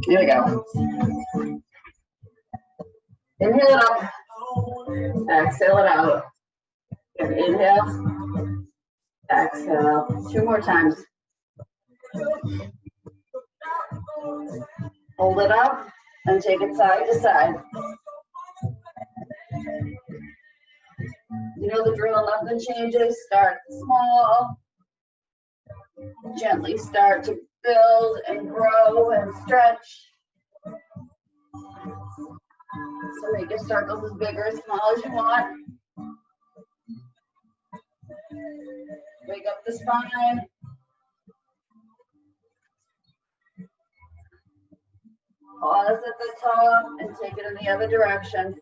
Here we go. Inhale it up. Exhale it out. Inhale. Exhale. 2 more times. Hold it up and take it side to side. You know the drill, nothing changes. Start small. Gently start to build and grow and stretch. So make your circles as big or as small as you want. Wake up the spine. Pause at the top and take it in the other direction.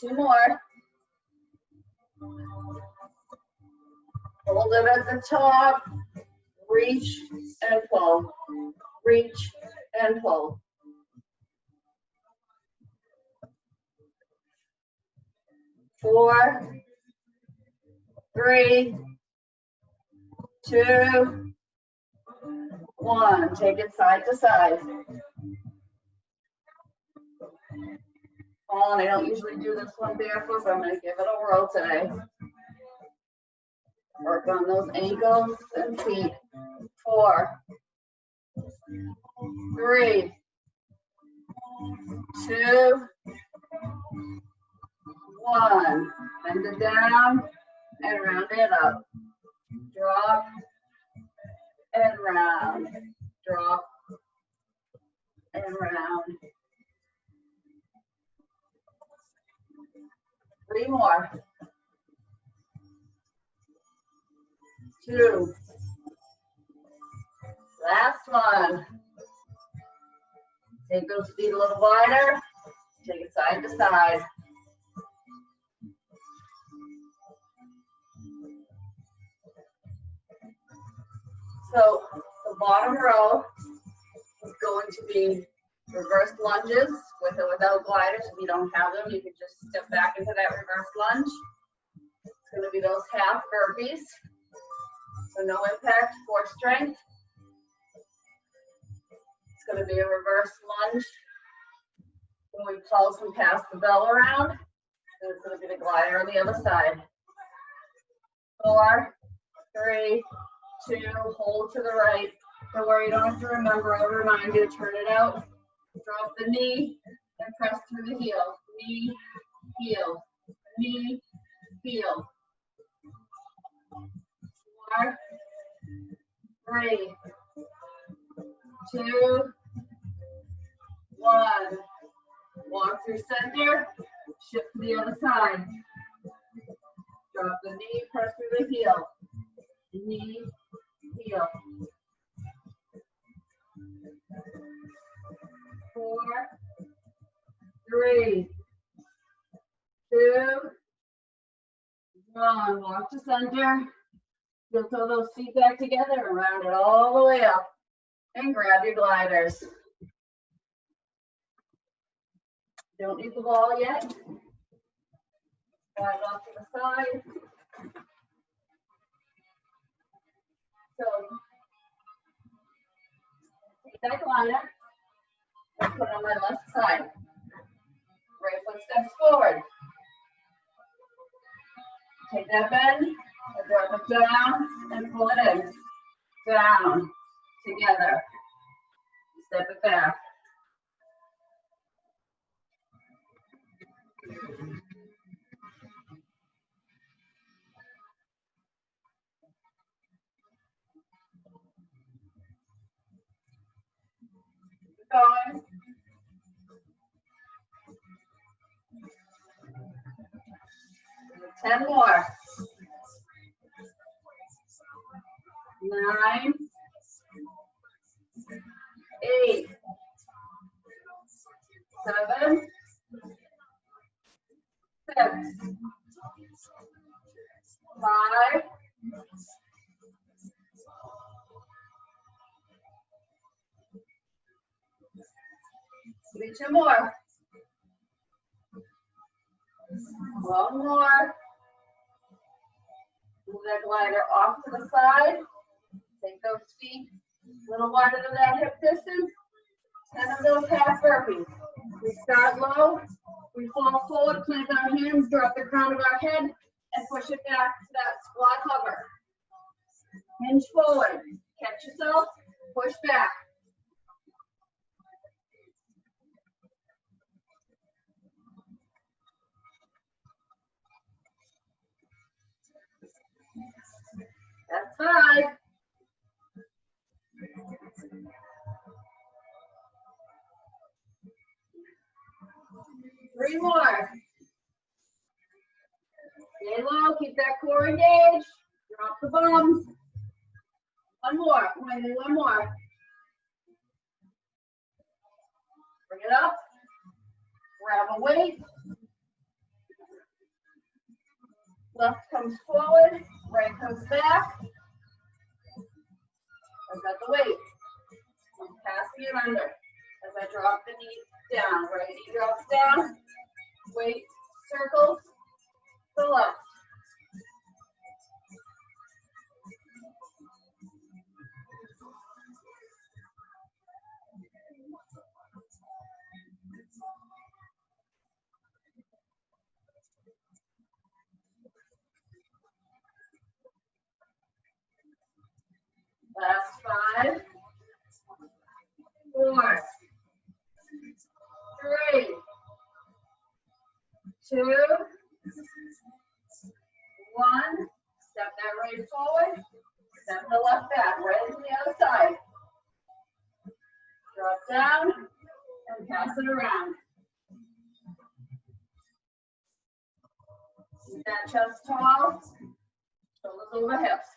Two more. Hold it at the top. Reach and pull. Reach and pull. 4, 3, 2, 1. Take it side to side. And I don't usually do this one barefoot, but I'm going to give it a whirl today. Work on those ankles and feet. 4, 3, 2, 1. Bend it down and round it up. Drop and round. Drop and round. 3 more. 2. Last one. Take those feet a little wider. Take it side to side. So the bottom row is going to be reverse lunges with or without gliders. If you don't have them, you can just step back into that reverse lunge. It's going to be those half burpees. So no impact, core strength. It's going to be a reverse lunge. When we pulse and pass the bell around, and it's going to be the glider on the other side. 4, 3, 2, hold to the right. Don't worry, you don't have to remember. I'll remind you to turn it out. Drop the knee and press through the heel. Knee, heel, knee, heel. 4, 3, 2, 1. Walk through center, shift to the other side. Drop the knee, press through the heel. Knee, heel. 4, 3, 2, 1. Walk to center. You'll throw those feet back together and round it all the way up. And grab your gliders. Don't need the ball yet. Slide off to the side. So take that glider and put it on my left side. Right foot steps forward. Take that bend and drop it down and pull it in. Down, together. Step it back. Keep going. Ten more. 9, 8, 7, 6, 5, 2 more. One more. Move that glider off to the side. Take those feet a little wider than that hip distance. 10 of those half burpees. We start low. We fall forward, plant our hands, drop the crown of our head, and push it back to that squat hover. Hinge forward. Catch yourself. Push back. That's 5. Three more. Stay low, keep that core engaged. Drop the bums. One more, one more. Bring it up. Grab a weight. Left comes forward, right comes back. I've got the weight. I'm passing it under as I drop the knee down. Right knee drops down. Weight circles to the left. Last 5, 4, 3, 2, 1. Step that right forward. Step the left back, right into the other side. Drop down and pass it around. Keep that chest tall, shoulders over hips.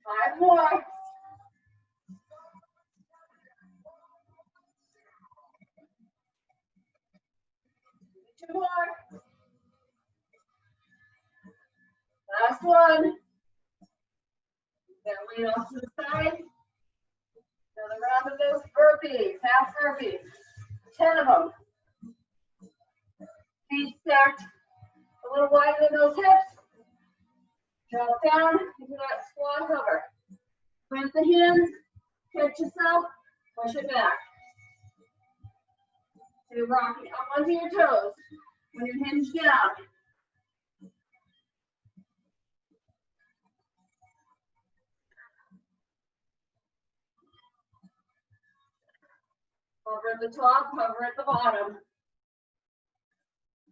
Five more. Two more. Last one. Then lean off to the side. Another round of those burpees, half burpees. 10 of them. Feet stacked a little wider than those hips. Drop down into that squat hover. Plant the hands, catch yourself, push it back. So you're rocking up onto your toes when you hinge down. Hover at the top, hover at the bottom.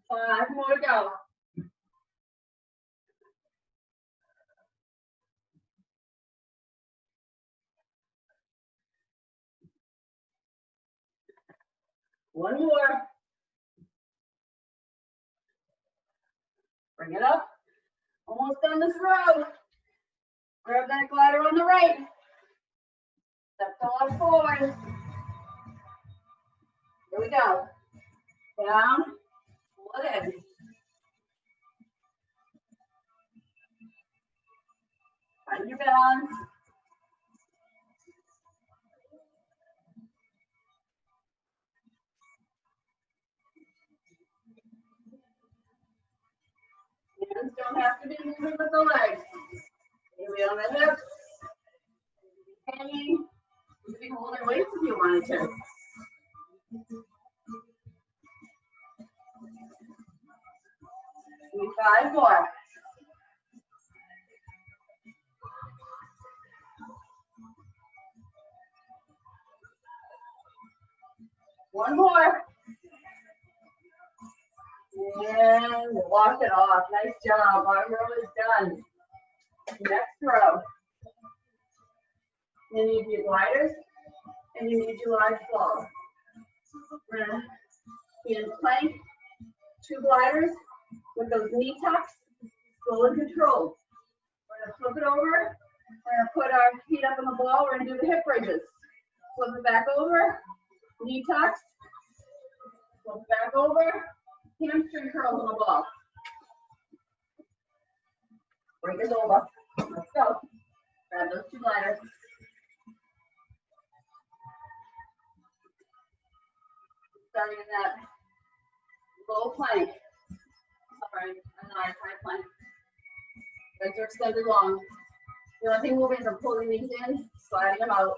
5 more to go. One more. Bring it up. Almost done this row. Grab that glider on the right. Step the left forward. Here we go. Down, pull it in. Find your balance. Hands don't have to be moving with the legs. Maybe on the hips. Hanging. You can be holding weights if you wanted to. Do 5 more. One more. And walk it off. Nice job. Our row is done. Next row. You need your gliders and you need your large ball. We're going to be in plank, 2 gliders with those knee tucks, slow and controlled. We're going to flip it over. We're going to put our feet up on the ball. We're going to do the hip bridges. Flip it back over, knee tucks, Flip back over. Hamstring curls on the ball. Bring it over. Let's go. Grab those 2 gliders. Starting in that low plank. Sorry, high plank. Legs are extended long. The only thing moving is I'm pulling these in, sliding them out.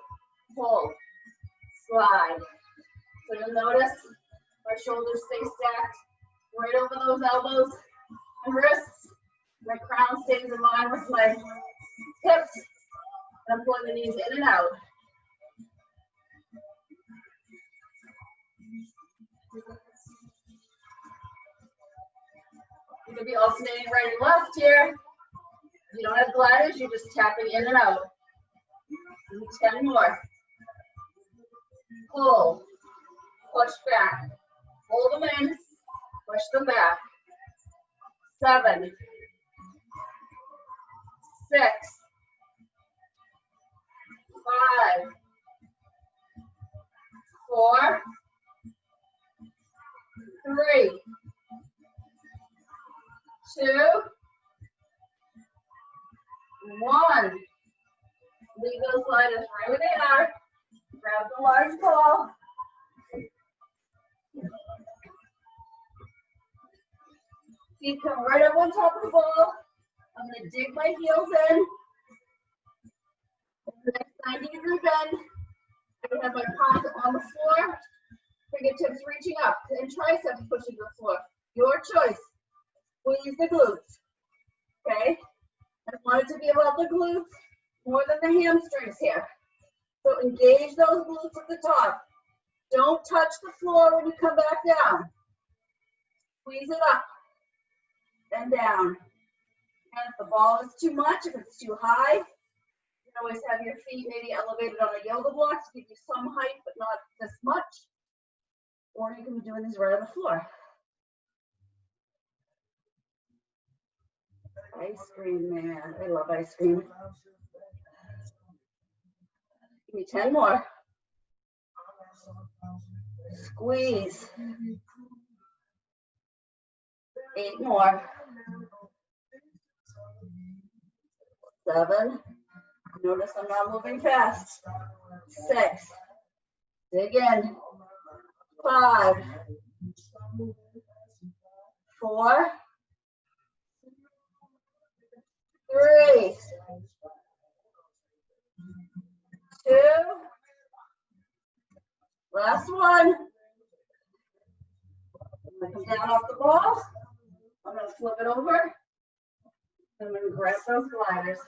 Pull, slide. So you'll notice my shoulders stay stacked right over those elbows and wrists. My crown stays in line with my hips. And I'm pulling the knees in and out. You could be alternating right and left here. If you don't have gliders, you're just tapping in and out. 10 more. Pull, push back, hold them in, push them back. 7, 6, 5, 4, 3, 2, 1. Leave those gliders right where they are. Grab the large ball. Feet come right up on top of the ball. I'm going to dig my heels in. The next 90-degree bend. I have my palms on the floor. Fingertips reaching up and triceps pushing the floor. Your choice. Squeeze the glutes. Okay? I want it to be about the glutes more than the hamstrings here. So engage those glutes at the top. Don't touch the floor when you come back down. Squeeze it up and down. And if the ball is too much, if it's too high, you can always have your feet maybe elevated on a yoga block to give you some height, but not this much. Or you can be doing these right on the floor. Ice cream, man. I love ice cream. Give me 10 more. Squeeze. 8 more. 7. Notice I'm not moving fast. 6. Dig in. 5. 4. 3. 2. Last one. I'm going to come down off the ball. I'm going to flip it over. I'm going to grab those gliders.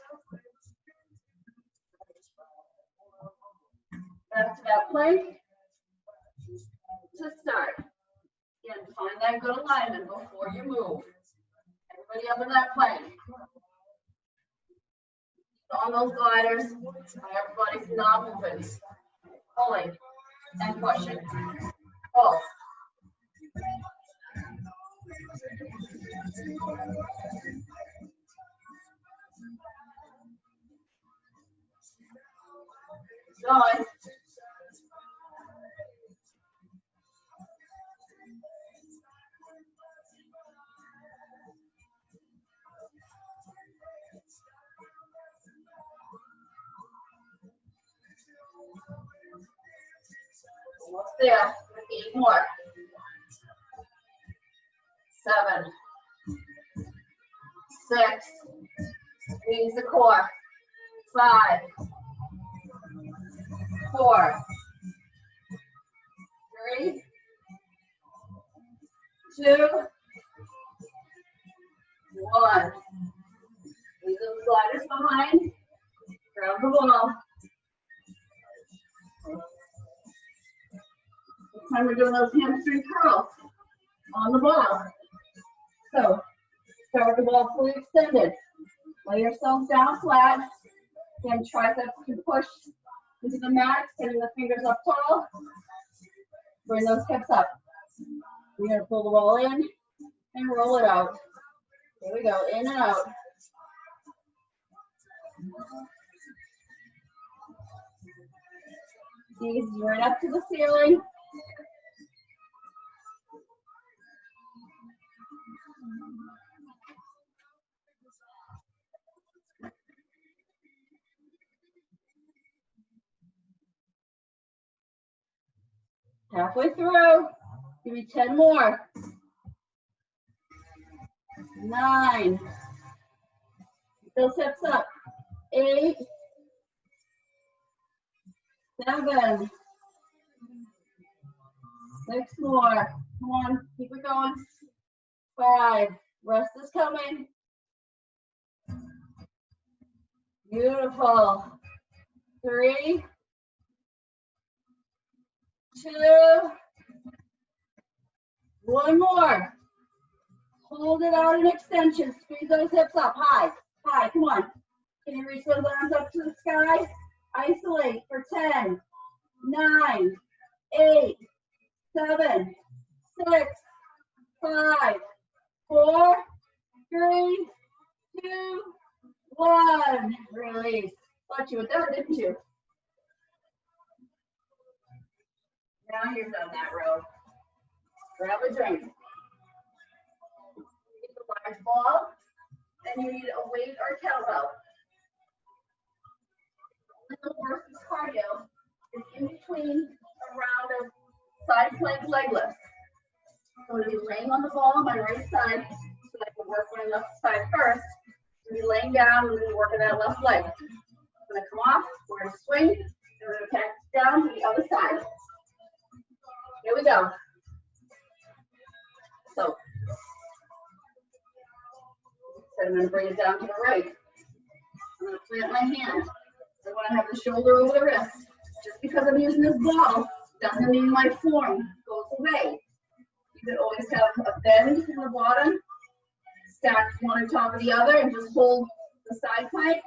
Back to that plank. To start. Again, find that good alignment before you move. Everybody up in that plank. On those gliders, everybody's not moving. Pulling and pushing. Pull. Going. Almost there. 8 more. 7. 6. Squeeze the core. 5. 4. 3. 2. 1. Leave those gliders behind. Grab the ball. This time we're doing those hamstring curls on the ball. So start with the ball fully extended. Lay yourself down flat. Then triceps can push into the mat, sending the fingers up tall. Bring those hips up. We're going to pull the ball in and roll it out. Here we go, in and out. Knees right up to the ceiling. Halfway through. Give me 10 more. 9. Those hips up. 8. 7. 6 more. Come on, keep it going. 5. Rest is coming. Beautiful. 3. 2. 1 more. Hold it out in extension. Squeeze those hips up high. High. Come on. Can you reach those arms up to the sky? Isolate for 10, 9, 8, 7, 6, 5, 4, 3, 2, 1. Release. Thought you would do it, didn't you? Now you're done that row. Grab a drink. You need a large ball, and you need a weight or kettlebell. The versus cardio is in between a round of side plank leg lifts. So I'm going to be laying on the ball on my right side so I can work my left side first. I'm going to be laying down and then working that left leg. I'm going to come off, we're going to swing, and we're going to pass down to the other side. Here we go. So I'm going to bring it down to the right. I'm going to plant my hand. I want to have the shoulder over the wrist. Just because I'm using this ball doesn't mean my form goes away. You could always have a bend in the bottom, stack one on top of the other, and just hold the side plank.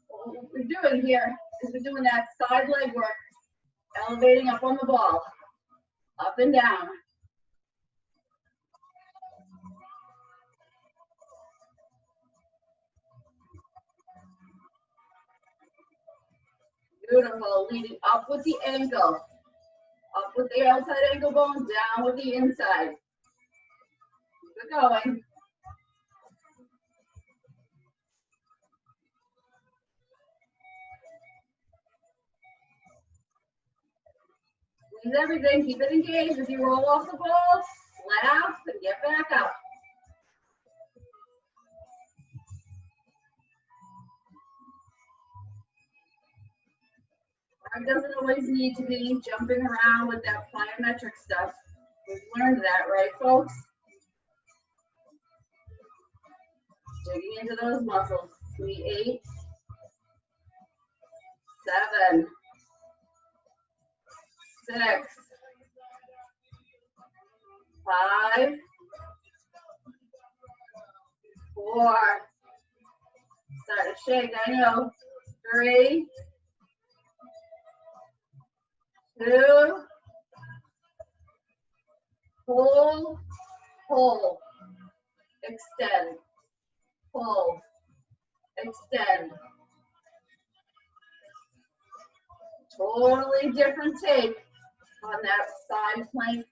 What we're doing here is we're doing that side leg work, elevating up on the ball, up and down. Beautiful. Leading up with the ankle. Up with the outside ankle bone, down with the inside. Keep it going. Squeeze everything. Keep it engaged. If you roll off the ball, laugh and get back up. It doesn't always need to be jumping around with that plyometric stuff. We've learned that, right, folks? Digging into those muscles. 8, 7, 6, 5, 4. Start to shake, I know. 3, 2, pull, pull, extend, pull, extend. Totally different take on that side plank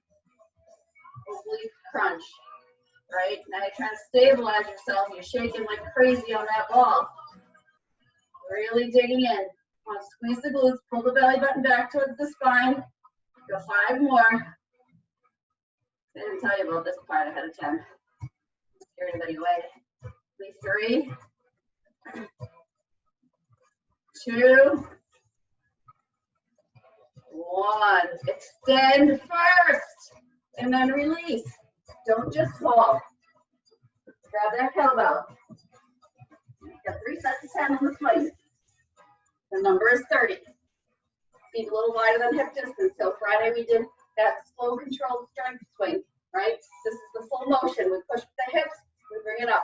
oblique crunch, right? Now you're trying to stabilize yourself. You're shaking like crazy on that ball. Really digging in. Want to squeeze the glutes, pull the belly button back towards the spine. Go 5 more. I didn't tell you about this part ahead of time. Scare anybody away. 3, 2, 1. Extend first, and then release. Don't just fall. Grab that kettlebell. Got 3 sets of 10 on the swing. The number is 30. Feet a little wider than hip distance. So Friday we did that slow controlled strength swing, right? This is the full motion. We push with the hips, we bring it up.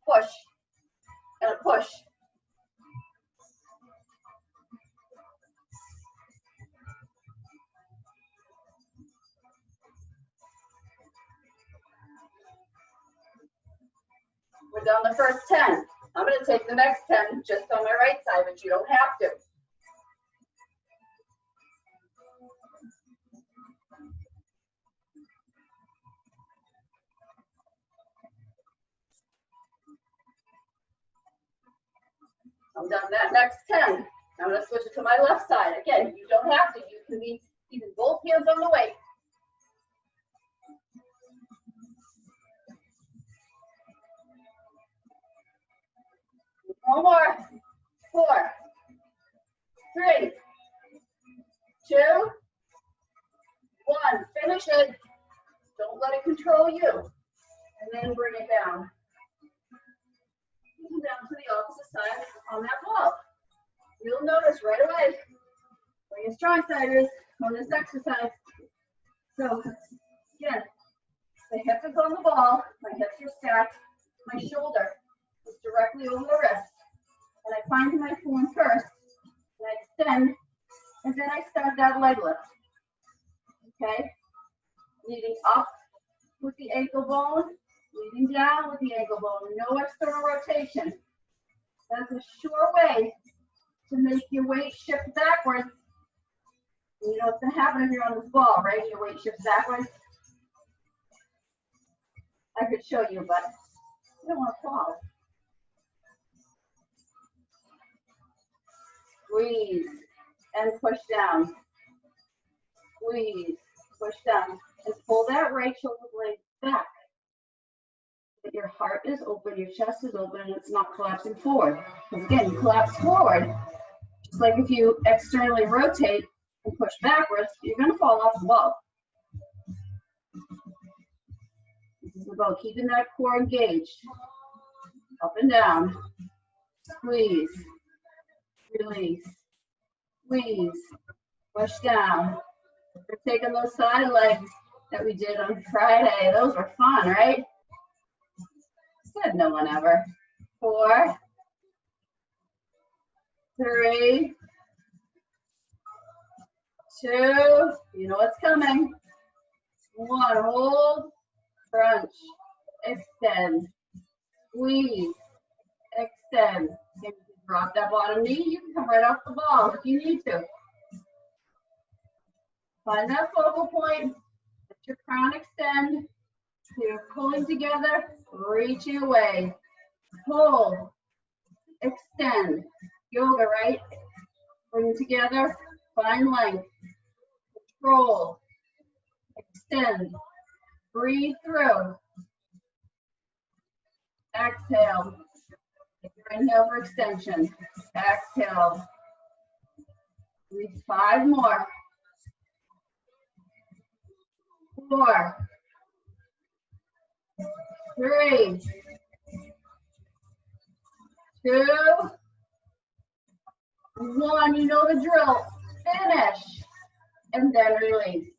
Push and a push. We're done the first 10. I'm going to take the next 10 just on my right side, but you don't have to. I'm done that next 10. I'm going to switch it to my left side. Again, you don't have to. You can be using both hands on the weight. One more. 4, 3, 2, 1. Finish it. Don't let it control you. And then bring it down. Down to the opposite side on that ball. You'll notice right away where your strong side is on this exercise. So again, the hip is on the ball, my hips are stacked, my shoulder is directly over the wrist. And I find my form first, and I extend, and then I start that leg lift. Okay? Leading up with the ankle bone, leading down with the ankle bone, no external rotation. That's a sure way to make your weight shift backwards. You know what's going to happen if you're on this ball, right? Your weight shifts backwards. I could show you, but you don't want to fall. Squeeze and push down. Squeeze, push down. And pull that right shoulder blade back. But your heart is open, your chest is open, and it's not collapsing forward. Because again, you collapse forward, just like if you externally rotate and push backwards, you're going to fall off the ball. This is about keeping that core engaged. Up and down. Squeeze. Release. Squeeze. Push down. We're taking those side legs that we did on Friday. Those were fun, right? Said no one ever. 4, 3, 2, you know what's coming. 1, hold, crunch, extend, squeeze, extend. You can drop that bottom knee, you can come right off the ball if you need to. Find that focal point, let your crown extend, so you're pulling together, reaching away, hold, extend, yoga, right? Bring together, find length, control, extend, breathe through, exhale, take your inhale for extension, exhale, breathe 5 more, 4, 3, 2, 1. You know the drill. Finish and then release.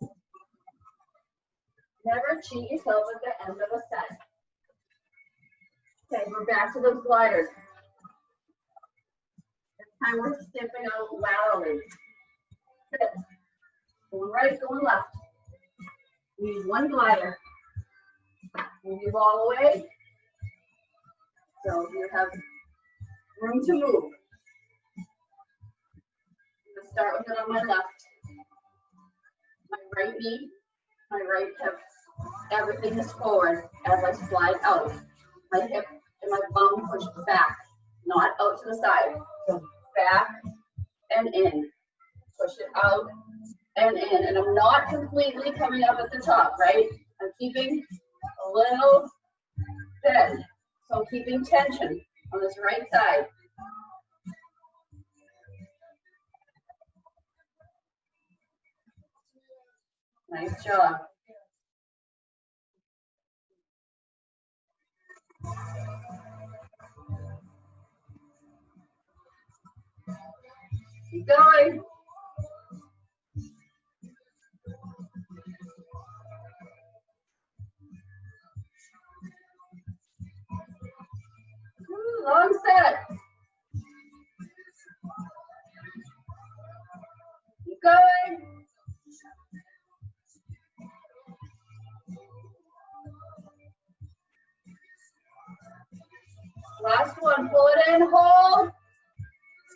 Never cheat yourself at the end of a set. Okay, we're back to those gliders. This time we're stepping out laterally. Sit. Going right, going left. We need 1 glider. Move your ball away. So you have room to move. I'm going to start with it on my left. My right knee, my right hip, everything is forward as I slide out. My hip and my bum push back, not out to the side. So back and in. Push it out and in. And I'm not completely coming up at the top, right? I'm keeping a little bend. So I'm keeping tension on this right side. Nice job. Keep going. Long set. Keep going. Last one, pull it in, hold.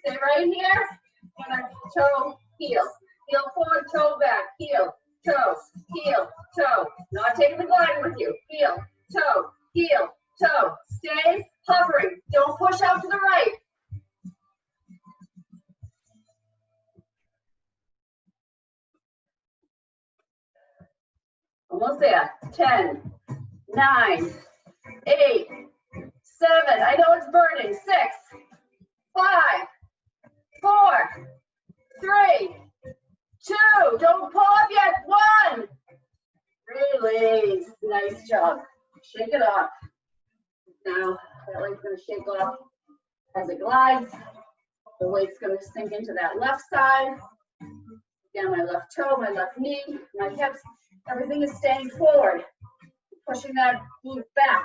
Stay right here. And a toe, heel. Heel forward, toe back, heel, toe, heel, toe. Not taking the glide with you. Heel, toe, heel, toe. Stay hovering. Don't push out to the right. Almost there. 10, 9, 8, 7. I know it's burning. 6, 5, 4, 3, 2, don't pull up yet, 1. Release, nice job. Shake it off. Now, that leg's gonna shake off as it glides. The weight's gonna sink into that left side. Again, my left toe, my left knee, my hips, everything is staying forward. Pushing that glute back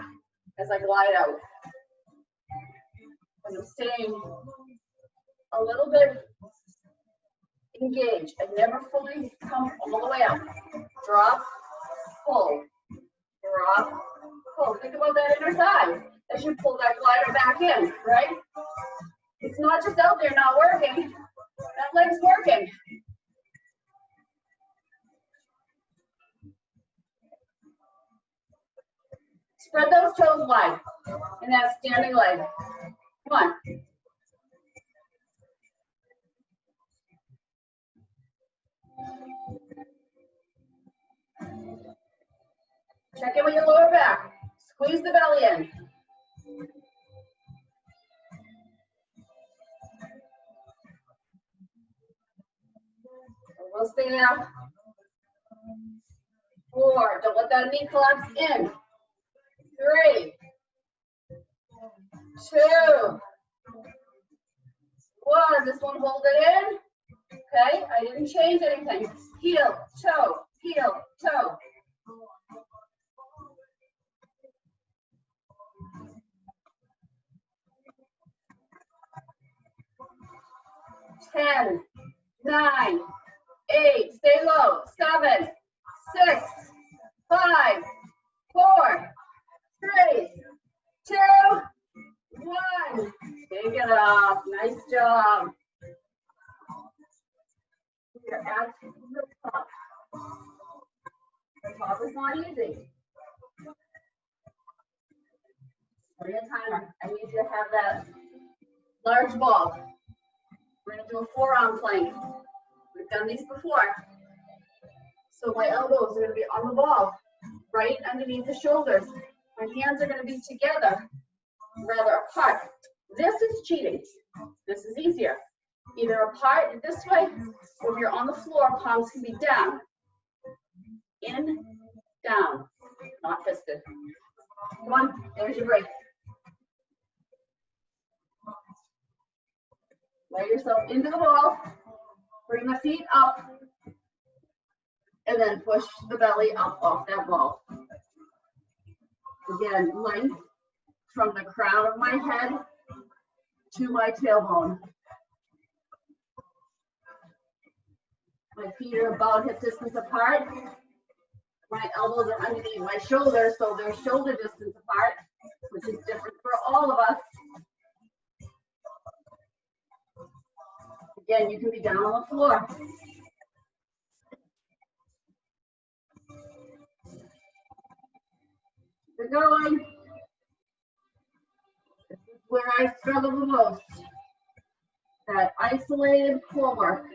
as I glide out. And I'm staying a little bit engaged. I never fully come all the way up. Drop, pull, drop, pull. Think about that inner thigh as you pull that glider back in, right? It's not just out there not working. That leg's working. Spread those toes wide in that standing leg. Come on. Check in with your lower back. Squeeze the belly in. We'll stay there. 4, don't let that knee collapse in. 3, 2, 1. This one, hold it in. Okay, I didn't change anything. Heel, toe, heel, toe. 10, 9, 8, stay low. 7, 6, 5, 4, 3, 2, 1. Take it off. Nice job. You're at the top. The top is not easy. For your timer, I need you to have that large ball. We're going to do a forearm plank. We've done these before. So my elbows are going to be on the ball, right underneath the shoulders. My hands are going to be together, rather apart. This is cheating. This is easier. Either apart this way, or if you're on the floor, palms can be down. In, down, not fisted. Come on, there's your break. Lay yourself into the ball, bring the feet up, and then push the belly up off that ball. Again, length from the crown of my head to my tailbone. My feet are about hip distance apart. My elbows are underneath my shoulders, so they're shoulder distance apart, which is different for all of us. Again, you can be down on the floor. Keep it going. This is where I struggle the most. That isolated core work.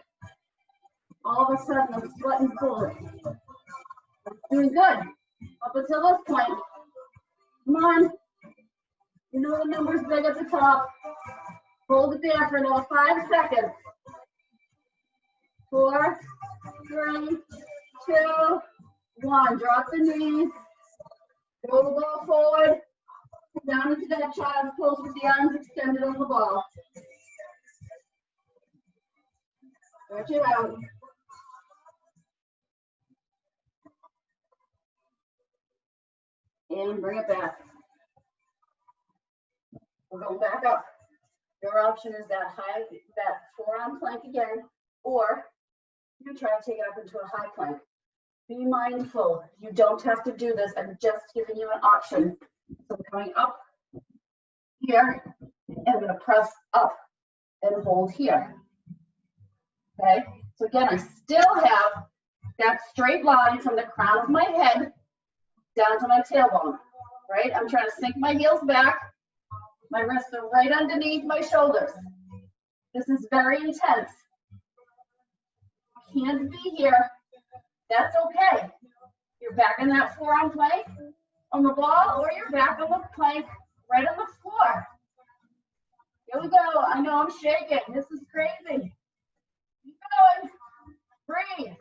All of a sudden, I'm sweating bullets. I'm doing good up until this point. Come on. You know the number's big at the top. Hold it there for another 5 seconds. 4, 3, 2, 1. Drop the knees. Roll the ball forward. Down into that child's pose with the arms extended on the ball. Stretch it out. And bring it back. We're going back up. Your option is that forearm plank again, or you try to take it up into a high plank. Be mindful, you don't have to do this. I'm just giving you an option. So I'm coming up here, and I'm going to press up and hold here. Okay, so again, I still have that straight line from the crown of my head down to my tailbone, right? I'm trying to sink my heels back. My wrists are right underneath my shoulders. This is very intense. Can't be here. That's okay. You're back in that forearm plank on the ball, or you're back on the plank right on the floor. Here we go. I know I'm shaking. This is crazy. Keep going. Breathe.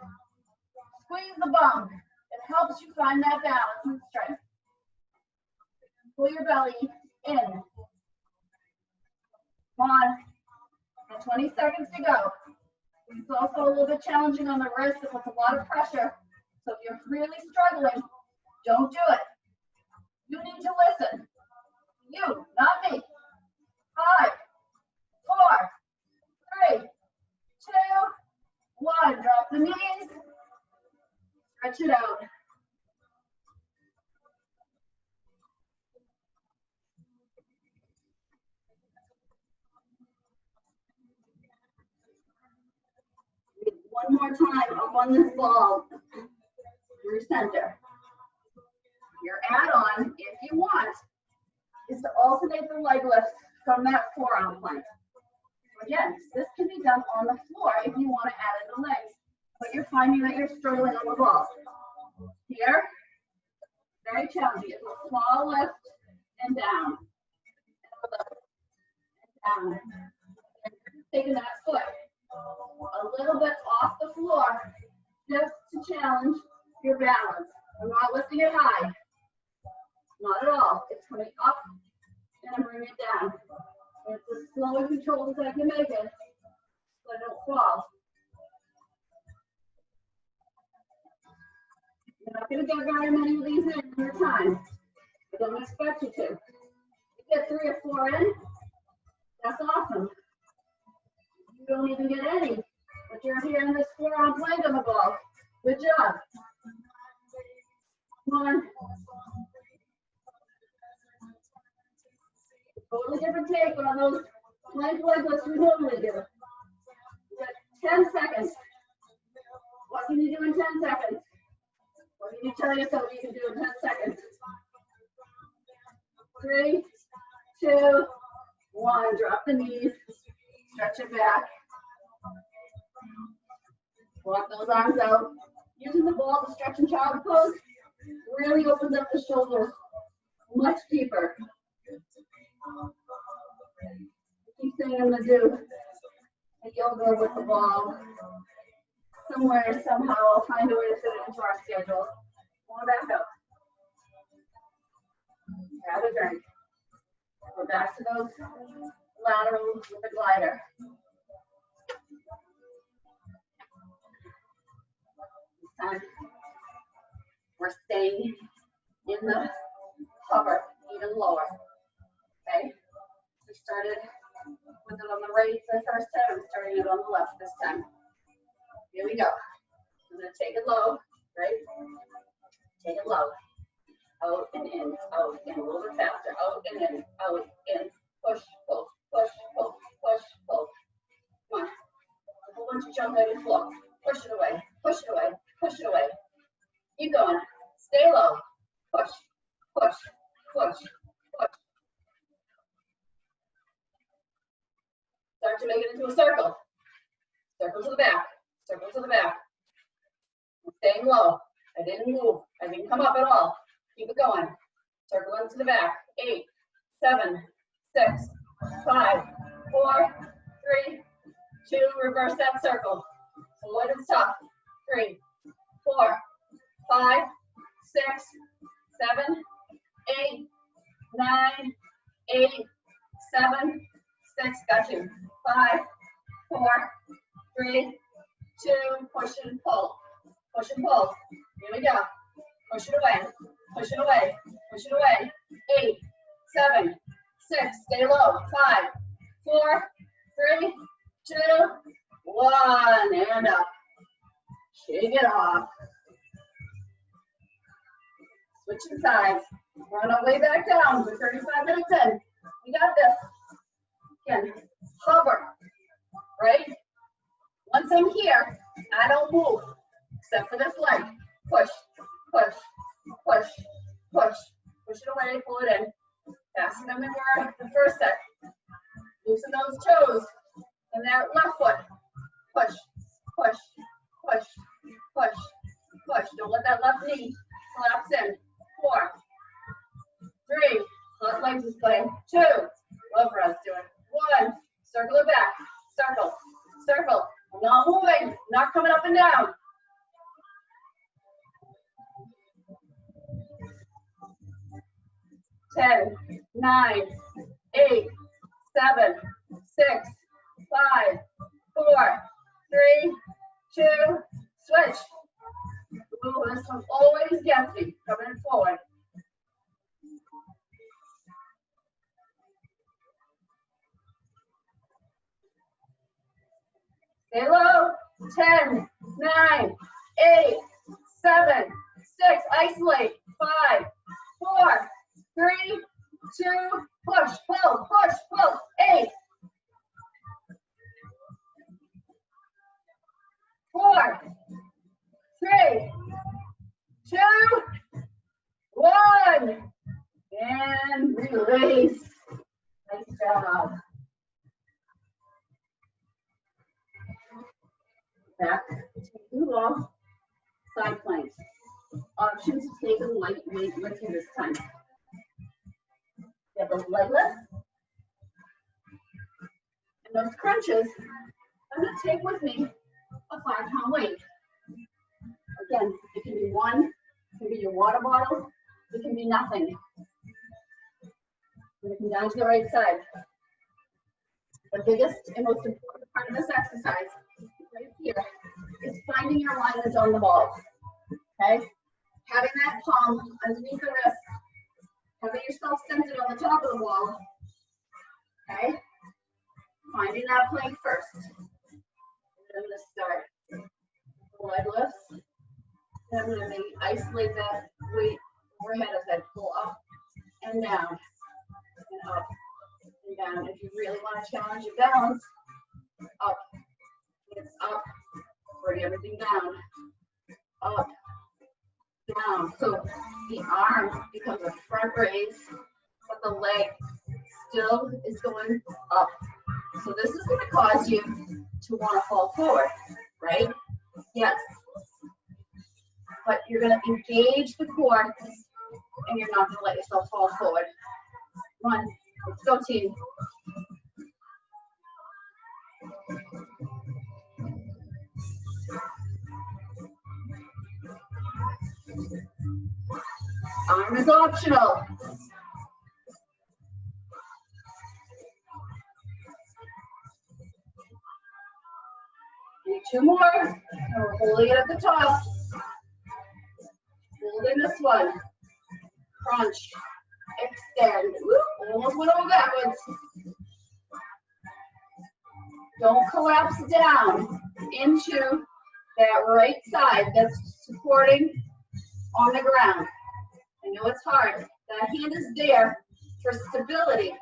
Squeeze the bum. It helps you find that balance and strength. Pull your belly in. Come on. And 20 seconds to go. It's also a little bit challenging on the wrist. It puts a lot of pressure. So if you're really struggling, don't do it. You need to listen. You, not me. 5, 4, 3, 2, 1. Drop the knees. Stretch it out. One more time up on this ball through center. Your add-on, if you want, is to alternate the leg lifts from that forearm plank. Again, this can be done on the floor if you want to add in the legs, but you're finding that you're struggling on the ball. Here, very challenging. It's a small lift and down. And down. Taking that foot a little bit off the floor just to challenge your balance. I'm not lifting it high. Not at all. It's coming up and I'm bringing it down. And it's as slow and controlled as I can make it so I don't fall. You're not going to get very many of these in your time. I don't expect you to. If you get 3 or 4 in, that's awesome. You don't even get any, but you're here in this forearm plank on the ball. Good job. Come on. Totally different take on those plank leg lifts we normally do. You got 10 seconds. What can you do in 10 seconds? What can you tell yourself you can do in 10 seconds? 3, 2, 1. Drop the knees. Stretch it back. Walk those arms out. Using the ball to stretch in child pose really opens up the shoulders much deeper. I keep saying I'm going to do a yoga with the ball. Somewhere, somehow, I'll find a way to fit it into our schedule. Come on back up. Grab a drink. Go back to those laterals with the glider. This time, we're staying in the hover, even lower. Okay? We started with it on the right the first time. I'm starting it on the left this time. Here we go. I'm going to take it low, right? Take it low. Out and in, out and a little bit faster. Out and in, out, in. Push, pull, push, pull, push, pull. Come on. A whole bunch of jump on your floor. Push it away, push it away, push it away. Keep going. Stay low. Push, push, push, push. Start to make it into a circle. Circle to the back. Circle to the back. I'm staying low. I didn't move. I didn't come up at all. Keep it going. Circle into the back. 8, 7, 6, 5, 4, 3, 2. Reverse that circle. Avoid the top. 3, 4, 5, 6, 7, 8, 9, 8, 7, 6. Got you. 5, 4, 3, 2. Push and pull. Push and pull. Here we go. Push it away. Push it away. Push it away. 8, 7, 6. Stay low. 5, 4, 3, 2, 1. And up. Shake it off. Switching sides. We're on our way back down. We're 35 minutes in. We got this. Again, hover. Right? Once I'm here, I don't move. Except for this leg. Push, push, push, push. Push it away, pull it in. Faster than we were the first set. Loosen those toes. And that left foot. Push, push, push, push, push. Don't let that left knee collapse in. 4, 3. Left legs is playing. 2. Love for us doing. 1. Circle it back. Circle. Circle. I'm not moving. Not coming up and down. 10, 9, 8, 7, 6, 5, 4, 3, 2, switch. Ooh, this one always gets me. Coming forward. Stay low. 10, 9, 8, 7, 6. Isolate. 5, 4, 3, 2, push, pull, push, pull. 8, 4, 3, 2, 1. And release. Nice job. Back, take you off, side planks. Options to take a light weight with you this time. You have those leg lifts and those crunches. I'm going to take with me a 5-pound weight. Again, it can be 1, it can be your water bottle, it can be nothing. I'm going to come down to the right side. The biggest and most important part of this exercise right here is finding your alignment on the ball. Okay? Having that palm underneath the wrist, having yourself centered on the top of the wall. Okay? Finding that plank first. And I'm going to start the leg lifts. And I'm going to maybe isolate that weight overhead as I pull up and down and up and down. If you really want to challenge your balance, up. It's up. Bring everything down. Up. Down. So the arm becomes a front raise, but the leg still is going up. So this is going to cause you to want to fall forward, right? Yes. But you're going to engage the core and you're not going to let yourself fall forward. 1. Let's go, team. Arm is optional. Need 2 more. And we're holding it at the top. Holding this one. Crunch. Extend. Woo, almost went over backwards. Don't collapse down into that right side that's supporting on the ground. I know it's hard. That hand is there for stability,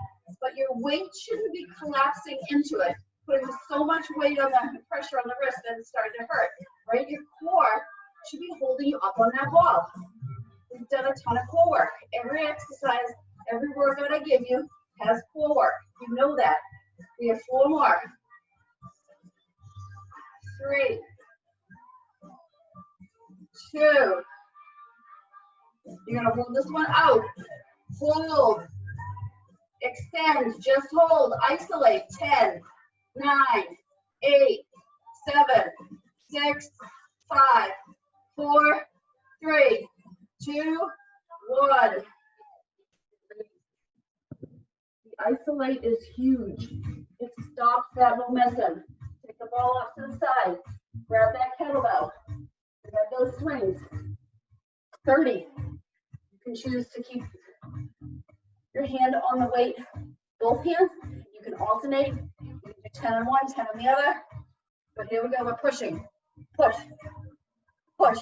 but your weight shouldn't be collapsing into it, putting so much weight on the pressure on the wrist that it's starting to hurt, right? Your core should be holding you up on that ball. We've done a ton of core work. Every exercise, every workout I give you has core work. You know that. We have 4 more. 3, 2. You're going to hold this one out. Hold. Extend. Just hold. Isolate. 10, 9, 8, 7, 6, 5, 4, 3, 2, 1. The isolate is huge. It stops that momentum. Take the ball off to the side. Grab that kettlebell. Grab those swings. 30. You can choose to keep your hand on the weight, both hands. You can alternate. You can do 10 on one, 10 on the other. But here we go. We're pushing. Push. Push.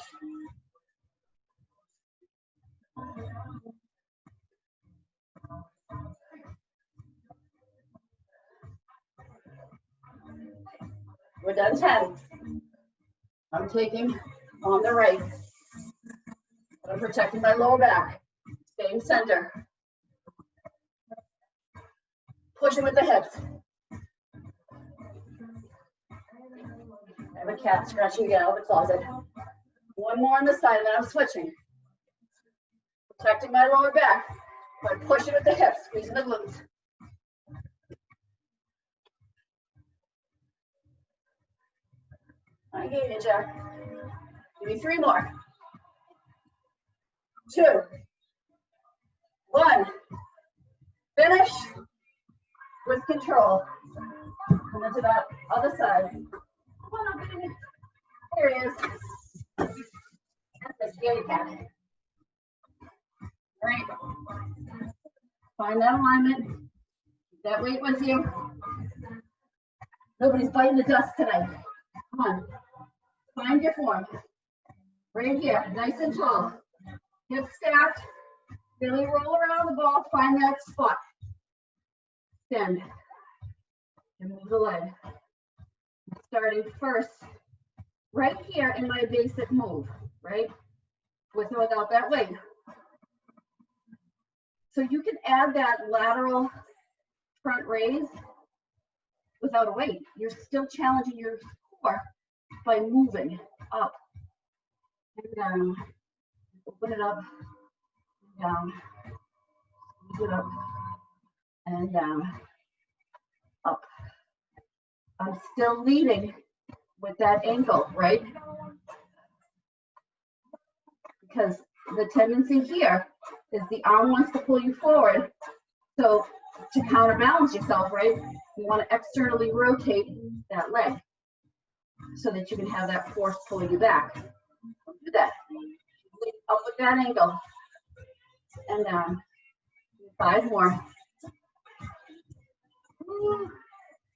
We're done 10. I'm taking on the right. I'm protecting my lower back. Staying center. Pushing with the hips. I have a cat scratching again out of the closet. 1 more on the side, and then I'm switching. Protecting my lower back. I'm pushing with the hips, squeezing the glutes. I gave you, Jack. Give me 3 more. 2, 1. Finish with control. Come into that other side. Come on, baby. There he is. That's a scaredy cat. All right. Find that alignment. Keep that weight with you. Nobody's biting the dust tonight. Come on. Find your form. Right here, nice and tall. Hips stacked. Really roll around the ball. Find that spot. Extend. And move the leg. Starting first, right here in my basic move, right? With or without that weight. So you can add that lateral front raise without a weight. You're still challenging your core by moving up and down. Open it up, down, move it up and down, up. I'm still leading with that ankle, right? Because the tendency here is the arm wants to pull you forward. So to counterbalance yourself, right, you want to externally rotate that leg so that you can have that force pulling you back. Do that. Up with that ankle and down. 5 more.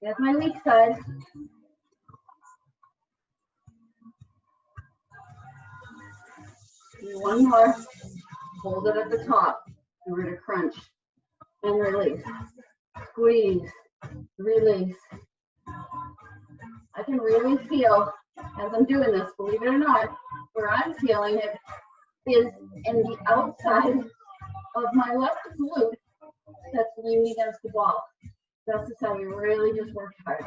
There's my weak side. Do 1 more. Hold it at the top. And we're going to crunch and release. Squeeze, release. I can really feel as I'm doing this, believe it or not, where I'm feeling it is in the outside of my left glute that's leaning against the ball. That's just how we really just work hard.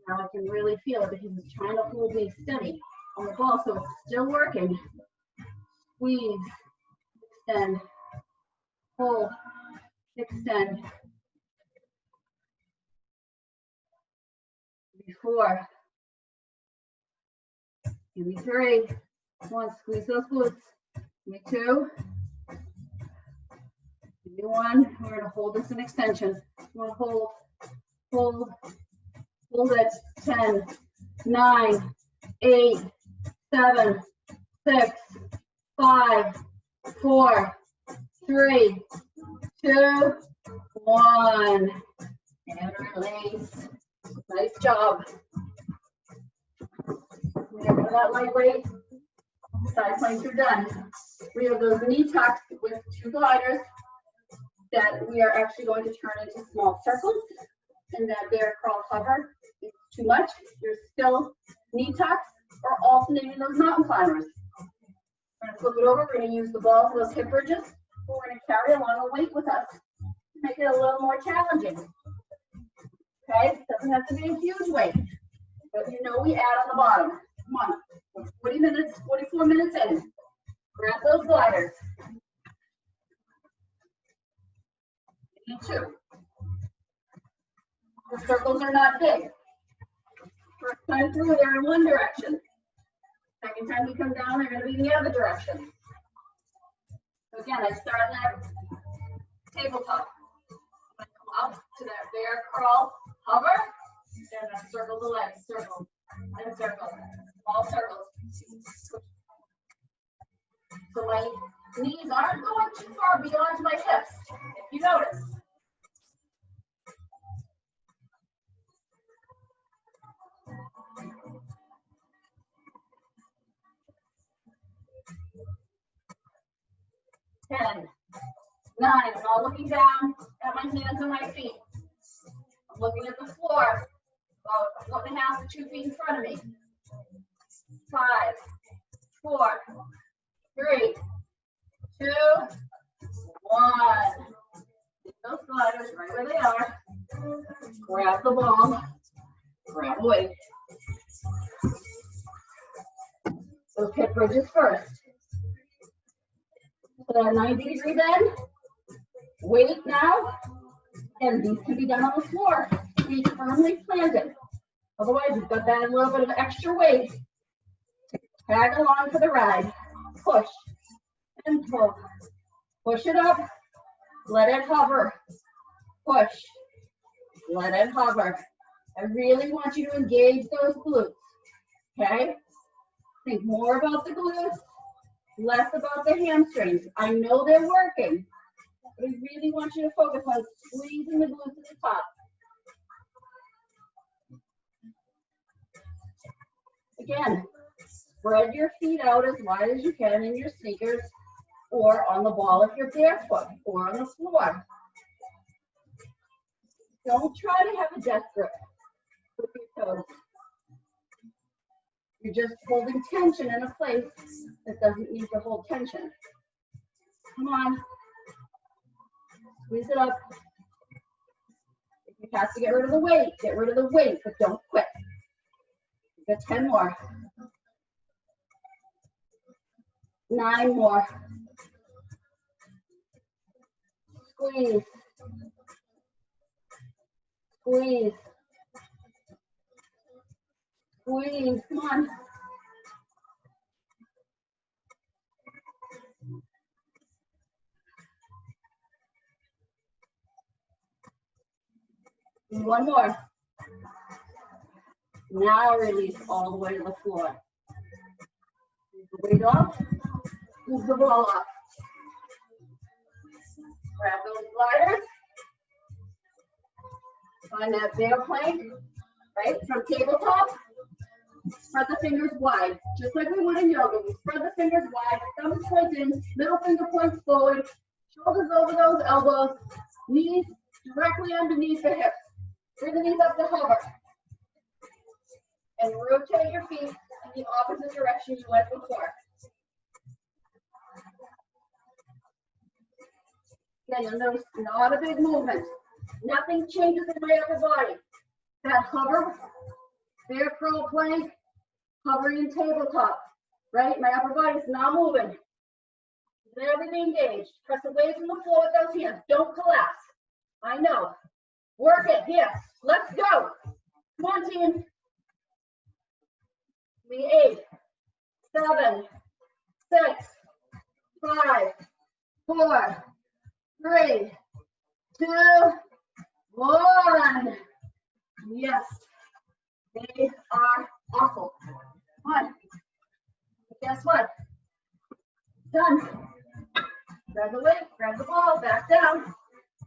Now I can really feel it because it's trying to hold me steady on the ball, so it's still working. Squeeze, extend, hold, extend. 4. Give me 3. Come on, squeeze those glutes. Give me 2. Give me 1. We're going to hold this in extension. We're going to hold, hold, hold it. 10, 9, 8, 7, 6, 5, 4, 3, 2, 1. And release. Nice job. Remember that lightweight. Side planks are done. We have those knee tucks with 2 gliders that we are actually going to turn into small circles. And that bear crawl hover is too much. You're still knee tucks or alternating those mountain climbers. We're going to flip it over. We're going to use the ball for those hip bridges. We're going to carry along a weight with us to make it a little more challenging. Okay, doesn't have to be a huge weight, but you know we add on the bottom. Come on, 40 minutes, 44 minutes in. Grab those gliders. You need 2. The circles are not big. First time through, they're in one direction. Second time we come down, they're going to be in the other direction. So again, I start that tabletop. I'm going to come up to that bear crawl. Hover, and then circle the legs, circle, and circle, small circles. So my knees aren't going too far beyond my hips, if you notice. Ten, 9, I'm not looking down at my hands and my feet. I'm looking at the floor, about 1.5 to 2 feet in front of me. 5, 4, 3, 2, 1. Those sliders right where they are. Grab the ball. Grab a weight. Those hip bridges first. So that 90-degree bend. Weight now. And these can be done on the floor. Be firmly planted. Otherwise, you've got that little bit of extra weight. Tag along for the ride. Push and pull. Push it up. Let it hover. Push. Let it hover. I really want you to engage those glutes. Okay? Think more about the glutes, less about the hamstrings. I know they're working, but I really want you to focus on squeezing the glutes at the top. Again, spread your feet out as wide as you can in your sneakers or on the ball if you're barefoot or on the floor. Don't try to have a death grip with your toes. You're just holding tension in a place that doesn't need to hold tension. Come on. Squeeze it up. If you have to get rid of the weight, get rid of the weight, but don't quit. You've got 10 more. 9 more. Squeeze. Squeeze. Squeeze, come on. One more. Now release all the way to the floor. Move the weight off. Move the ball up. Grab those gliders. Find that bear plank, right? From tabletop. Spread the fingers wide, just like we would in yoga. We spread the fingers wide, thumbs point in, middle finger points forward, shoulders over those elbows, knees directly underneath the hips. Bring the knees up to hover. And rotate your feet in the opposite direction you went before. Again, you'll notice not a big movement. Nothing changes in my upper body. That hover, bear curl plank, hovering in tabletop, right? My upper body's not moving. Everything engaged. Press away from the floor with those hands. Don't collapse. I know. Work it. Here. Let's go. Come on, team. 8, 7, 6, 5, 4, 3, 2, 1. Yes. They are awful. Come on. Guess what? Done. Grab the weight, grab the ball, back down.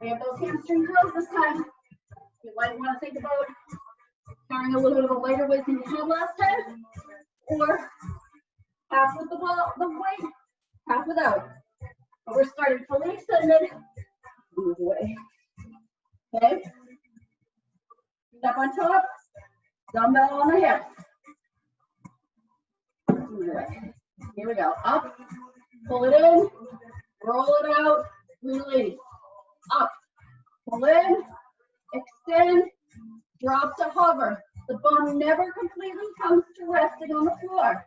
We have those hamstring curls this time. You might want to think about carrying a little bit of a lighter weight than you had last time, or half with the ball, the weight, half without. But we're starting fully extended. Move away. Okay. Feet up on top. Dumbbell on the hips. Move away. Here we go. Up. Pull it in. Roll it out. Release. Up. Pull in. Extend. Drop to hover. The bum never completely comes to resting on the floor.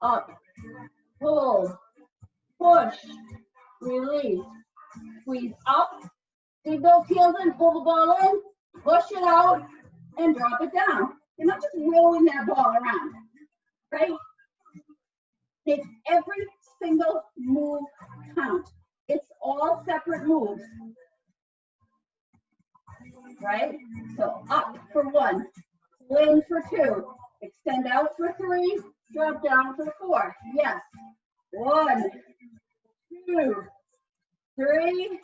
Up. Pull. Push. Release. Squeeze up. Dig those heels in. Pull the ball in. Push it out. And drop it down. You're not just rolling that ball around. Right? Make every single move count. It's all separate moves. Right? So up for 1. Pull in for 2. Extend out for 3. Drop down for 4. Yes. 1, 2, 3,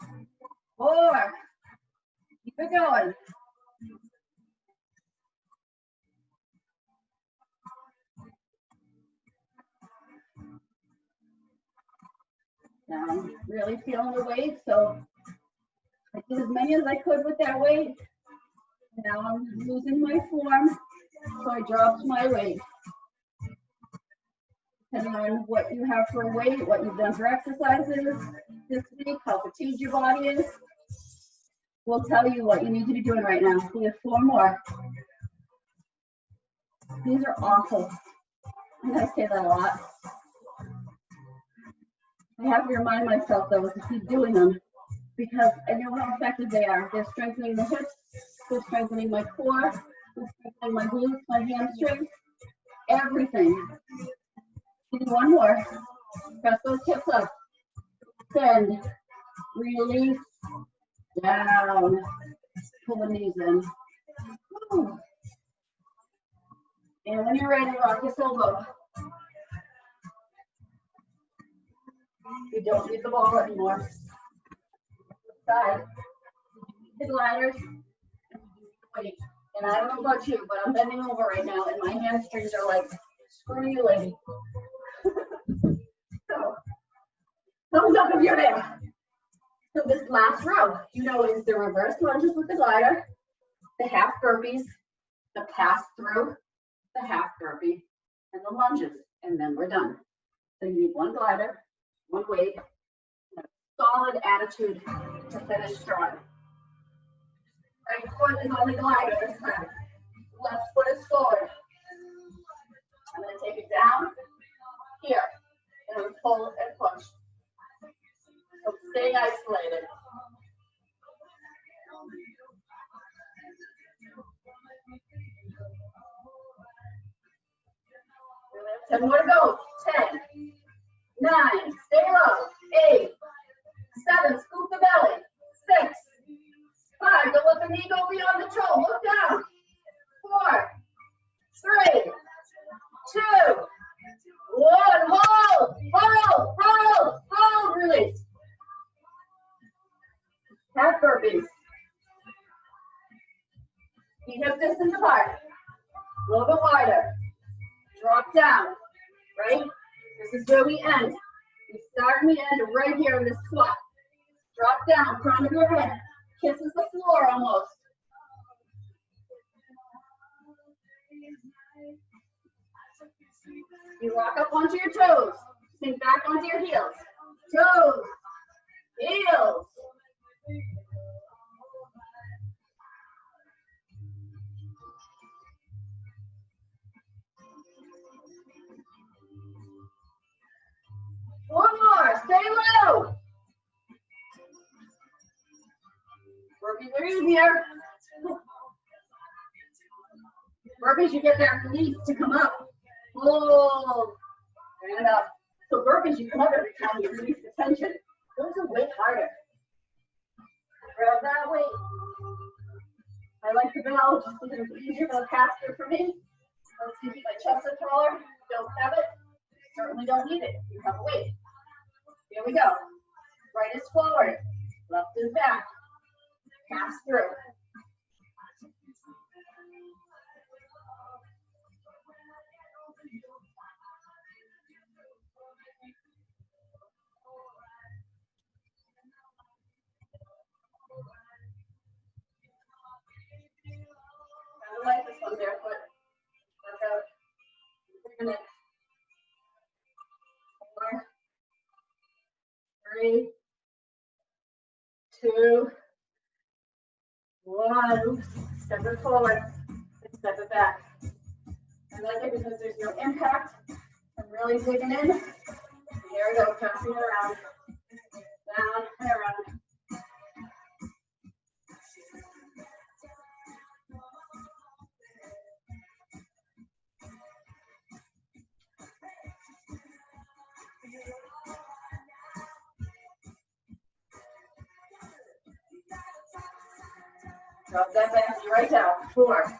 4. Keep it going. Now I'm really feeling the weight, so I did as many as I could with that weight. Now I'm losing my form, so I dropped my weight. Depending on what you have for weight, what you've done for exercises this week, how fatigued your body is, will tell you what you need to be doing right now. We have 4 more. These are awful. I'm going to say that a lot. I have to remind myself though to keep doing them because I know how effective they are. They're strengthening the hips, they're strengthening my core, they're strengthening my glutes, my hamstrings, everything. Do one more. Press those hips up. Send. Release. Down. Pull the knees in. Woo. And when you're ready, rock this elbow. You don't need the ball anymore. Side. The gliders. Wait. And I don't know about you, but I'm bending over right now, and my hamstrings are like, screw you, lady. So, thumbs up if you're there. So this last row, you know, is the reverse lunges with the glider, the half burpees, the pass through, the half burpee, and the lunges, and then we're done. So you need one glider, one weight, and a solid attitude to finish strong. Right foot is on the glider this time. Left foot is forward. I'm going to take it down here and pull and push. So stay isolated. 10 more to go. 10, 9, stay low. 8, 7, scoop the belly. 6, 5, don't let the knee go beyond the toe. Look down. 4, 3, 2, 1. Hold, hold, hold, hold, release. Half burpees. Feet hip distance apart. A little bit wider. Drop down, right? This is where we end. We start and we end right here in this squat. Drop down, crown of your head. Kisses the floor almost. You walk up onto your toes. Sink back onto your heels. Toes. Heels. One more. Stay low. Burpees are easier. Burpees, you get that release to come up. Hold. Stand up. So burpees, you come up every time you release the tension. Those are way harder. Grab that weight. I like the bell just because it's easier to pass through for me. Let's see if my chest is taller. Don't have it. Certainly don't need it. You have a weight. Here we go. Right is forward. Left is back. Pass through. I like this one barefoot. Work out. 3 minutes. 4, 3, 2, 1. Step it forward and step it back. I like it because there's no impact. I'm really digging in. Here we go, passing it around. Down and around. Drop that back right down. 4.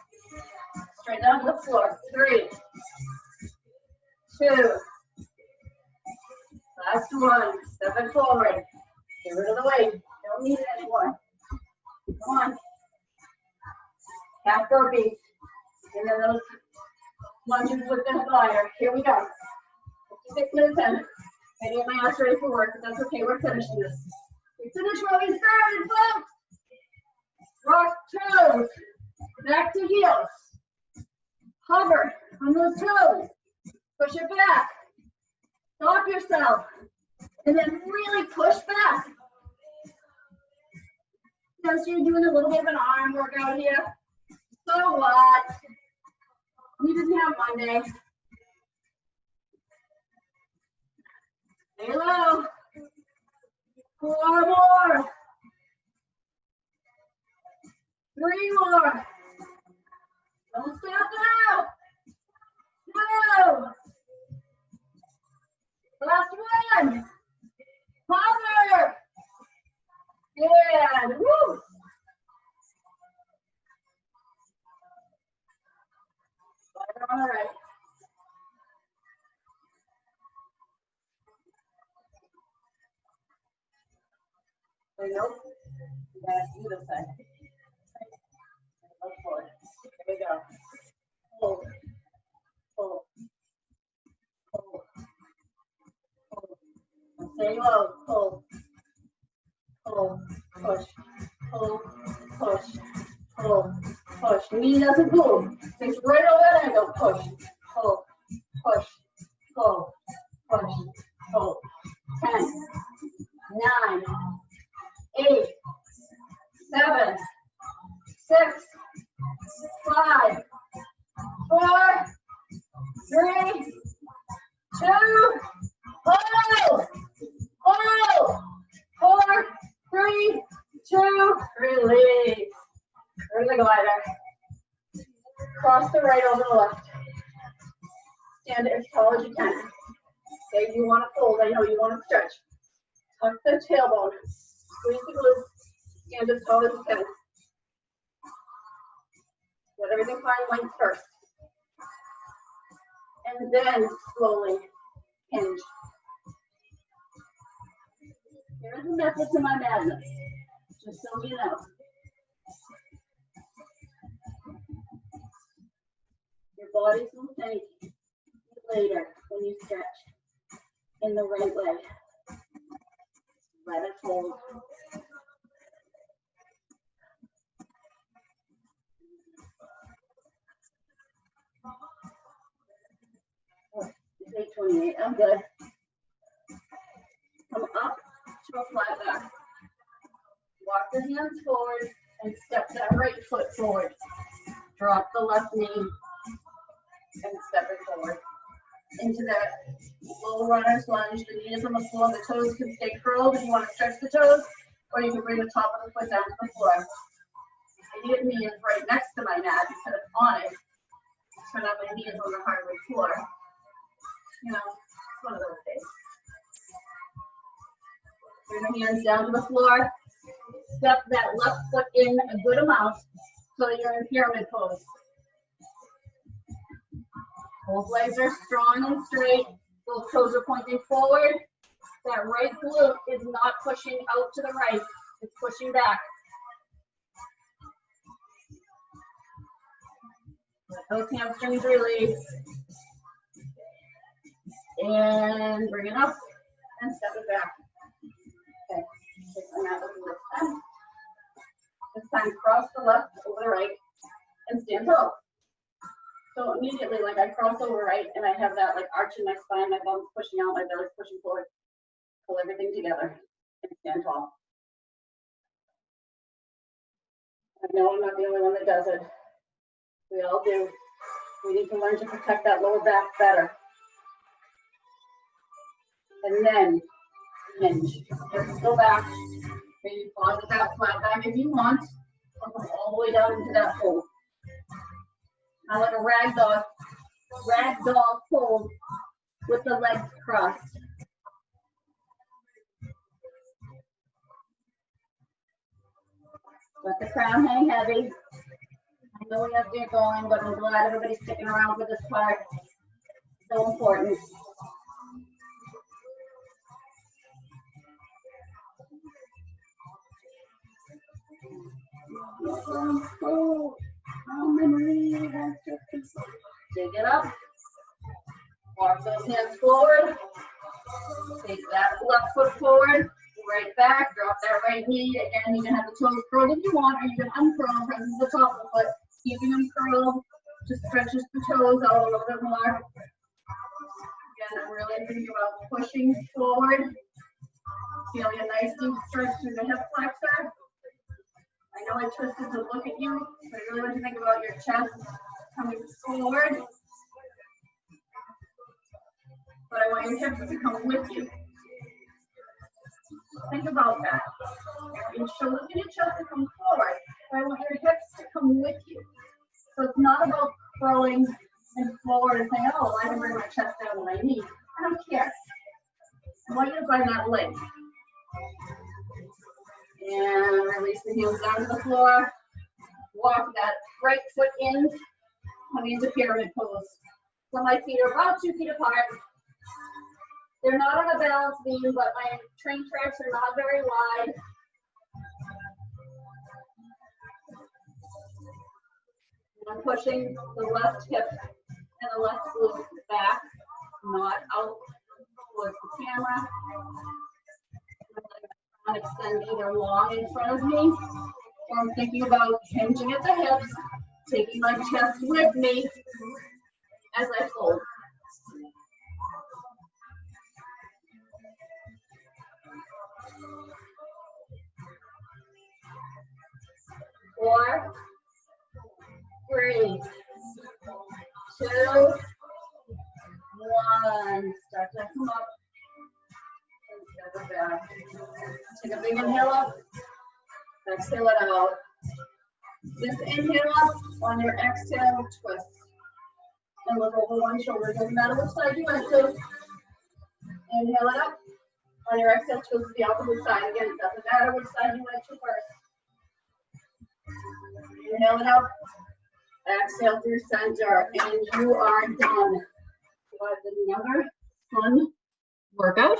Straight down to the floor. 3, 2. Last one. Step it forward. Get rid of the weight. Don't need it anymore. Come on. Half burpees. And then those lunges with the glider. Here we go. 56 minutes in. I get my ass ready for work, but that's okay. We're finishing this. We finish where we started, folks. Rock toes. Back to heels. Hover on those toes. Push it back. Stop yourself. And then really push back. So you're doing a little bit of an arm workout here. So what? We didn't have Monday. Stay low. 4 more. 3 more. Don't stop now. 2. Last one. Hover. And woo. All right. Nope. You gotta do this side. Look for it. There we go. Hold. Hold. Hold. Hold. Stay low. Hold. Hold. Push. Hold. Push. Hold. Push. Knee doesn't move. It's right over there. Go push. Hold. Push. Hold. Push. Hold. 10. 9. 8. 7. 6. 5. 4. 3. 2. Hold. Hold. 4. 3. 2. Release. There's the glider. Cross the right over the left. Stand as tall as you can. Okay, you want to fold. I know you want to stretch. Tuck the tailbone. Squeeze the glutes. Stand as tall as you can. Let everything find length first. And then slowly hinge. There is a method to my madness, just so you know. Your bodies will thank you later when you stretch in the right way. Let it hold. Oh, it's 8:28. I'm good. Come up to a flat back. Walk the hands forward and step that right foot forward. Drop the left knee and step it forward into that low runner's lunge. The knee is on the floor. The toes can stay curled if you want to stretch the toes, or you can bring the top of the foot down to the floor. Immediate knee is right next to my mat instead of on it. So now my knee is on the hardwood floor. You know, it's one of those days. Bring the hands down to the floor. Step that left foot in a good amount so that you're in pyramid pose. Both legs are strong and straight. Both toes are pointing forward. That right glute is not pushing out to the right. It's pushing back. Let those hamstrings release. And bring it up and step it back. Okay, take my mat over this time. This time cross the left over the right and stand tall. So immediately, like I cross over right and I have that like arch in my spine, my bum's pushing out, my belly's pushing forward. Pull everything together and stand tall. I know I'm not the only one that does it. We all do. We need to learn to protect that lower back better. And then hinge. Just go back. Maybe pause at that flat back if you want. Or go all the way down into that fold. Now like a ragdoll fold with the legs crossed. Let the crown hang heavy. I know we have to get going, but I'm glad everybody's sticking around for this part. So important. Take it up. Walk those hands forward. Take that left foot forward. Right back. Drop that right knee. Again, you can have the toes curled if you want, or you can uncurl, press the top of the foot. Keeping them curled just stretches the toes out a little bit more. Again, I'm really thinking about pushing forward. Feeling a nice deep stretch through the hip flexor. I know I twisted to look at you, but I really want you to think about your chest coming forward. But I want your hips to come with you. Think about that. Your shoulders and your chest to come forward, but I want your hips to come with you. So it's not about throwing and forward and saying, oh, I can bring my chest down to my knee. I don't care. I want you to find that length. And release the heels down to the floor. Walk that right foot in, coming into pyramid pose. So my feet are about 2 feet apart. They're not on a balance beam, but my train tracks are not very wide. I'm pushing the left hip and the left glute back, not out towards the camera. I'm going to extend either long in front of me, or I'm thinking about hinging at the hips, taking my chest with me as I fold. Four, 3, 2, 1. Start to come up and step it back. Take a big inhale up. Exhale it out. Just inhale up. On your exhale, twist. And look over one shoulder. Doesn't matter which side you went to. Inhale it up. On your exhale, twist to the opposite side. Again, it doesn't matter which side you went to first. Inhale it up. Exhale through center. And you are done. So that's another fun workout.